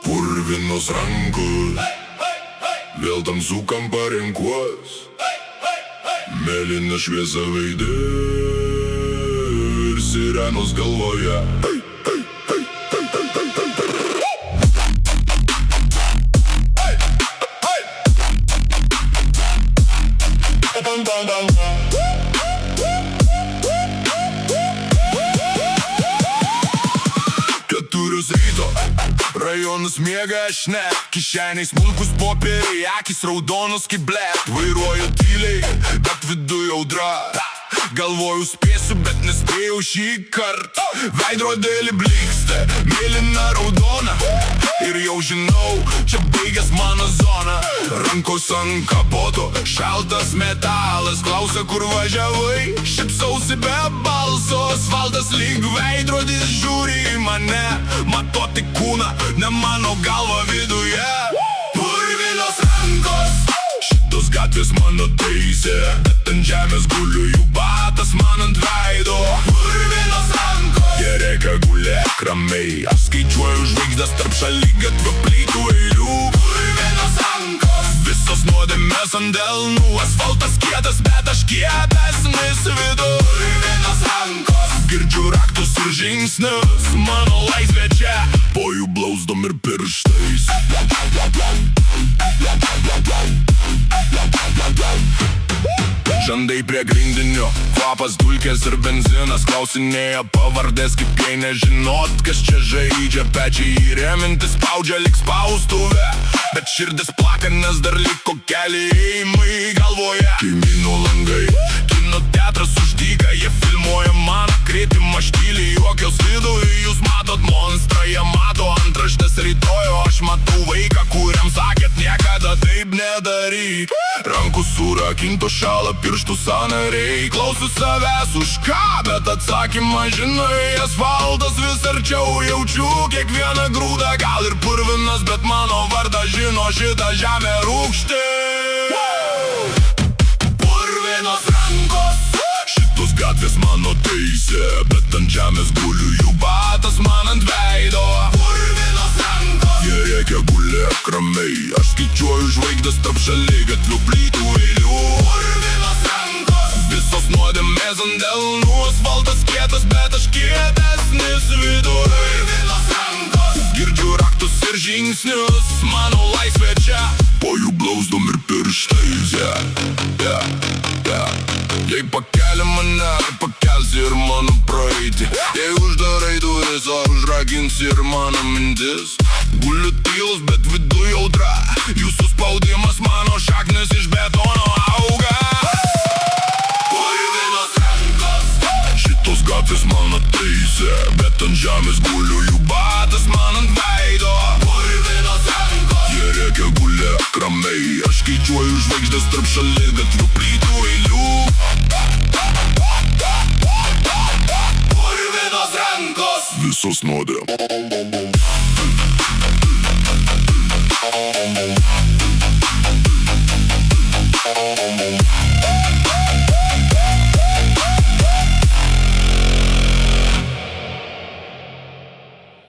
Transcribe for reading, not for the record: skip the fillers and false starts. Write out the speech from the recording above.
Purvinos rankos, vėl tamsų kampą renkuos, mėlyna šviesa veide ir sirenos galvoje. Keturios ryto, rajonas miega, aš ne. Kišeniai smulkus popieriai, akys raudonos kaip blėt. Vairuoju tyliai, bet viduj audra. Galvoju spėsiu, bet nespėjau šį kart. Veidrodėlį bliksta, mėlyna raudona. Ir jau žinau, čia baigęs mano zona. Rankos ant kapoto, šaltas metalas. Klausia, kur važiavai, šipsausi be balso. Asfaltas lyg veidrodis žiūri į mane. Mato tik kūną, ne mano galva viduje. Purvinos rankos, šitos gatvės mano teisė, bet ant žemės guliu jų batas man ant veido. Purvinos rankos, jie rėkia gulėk ramiai. Aš skaičiuoju žvaigždes tarp šaligatvio plytų eilių. Purvinos rankos, visos nuodėmės ant delnų. Asfaltas kietas, bet aš kietesnis viduj. Purvinos rankos, girdžiu raktus ir žingsnius. Mano laisvė čia, po jų blauzdom ir pirštais. Žandai prie grindinio, kvapas dulkės ir benzinas. Klausinėja pavardės, kaip jei nežinot, kas čia žaidžia. Pečiai įrėminti spaudžia lik spaustuvė, bet širdis plaka, nes dar liko keli ėjimai galvoje. Kaimynų langai, kino teatras uždyga. Jie filmuoja man kritimą, štyliai juokios viduj. Jūs matot monstrą, jie mato antraštės rytoj. O aš matau vaiką, kuriam sakėt niekada taip nedaryk. Rankų surakinto šala pirštų sąnariai. Klausiu savęs už ką, bet atsakymą žinai. Asfaltas vis arčiau, jaučiu kiekvieną grūdą. Gal ir purvinas, bet mano vardą žino šitą žemę rūgštį. Purvinos rankos, šitos gatvės mano teisė, bet ant žemės guliu jų batas man ant veido. Purvinos rankos, jie rėkia gulėk ramiai. Aš skaičiuoju žvaigždes tarp šaligatvių plytų eilių. Purvinos rankos, visos nuodėmės ant delnų. Asfaltas kietas, bet aš kietesnis viduj. Purvinos rankos, girdžiu raktus ir žingsnius. Mano laisvė čia, po jų blauzdom ir pirštais. Jei pakeli mane, pakelsi ir mano praeitį. Jei uždarai duris, ar užraginsi ir mano mintis. Guliu tylos, bet viduj audra. Jūsų spaudimas, mano šaknis iš betono auga. Purvinos rankos, šitos gatvės mano teisė, bet ant žemės guliu jų batas man ant veido. Purvinos rankos, jie rėkia gulėk ramiai. Aš skaičiuoju žvaigždes tarp šaligatvių plytų eilių. Purvinos rankos, visos nuodėmės.